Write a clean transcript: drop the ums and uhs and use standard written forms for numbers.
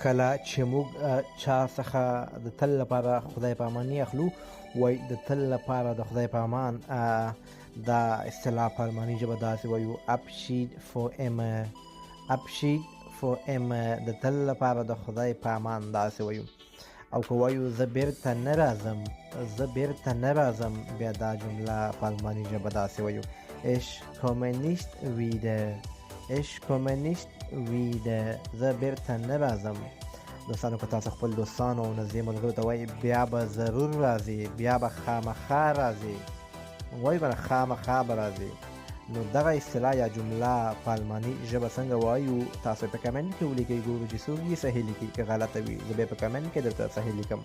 کله چې موږ چا څخه د تل لپاره خدای په اماني اخلو، وایي د تل لپاره د خدای په امان. دا اصطلاح په الماني ژبه داسې وایو Abschied für immer. Abschied für immer، د تل لپاره د خدای په امان داسې وایو. او که وایو زه بیرته نه راځم، زه بیرته نه راځم، بیا دا جمله په الماني ژبه داسې وایو Ich komme nicht wieder. Ich komme nicht wieder. زه بیرته نه راځم. دوستانو که تاسو خپل دوستانو او نږدې ملګرو ته وایي بیا به ضرور راځي، بیا به خامخا راځي، وایي به خامخا به راځي، نو دغه اصطلاح یا جمله په الماني ژبه څنګه وایو تاسو په کمنټ کې ولیکئ، ګورو چې څوک یې صحیح لیکي. که غلطه وي زه بیا په کمنټ کې درته صحیح لیکم.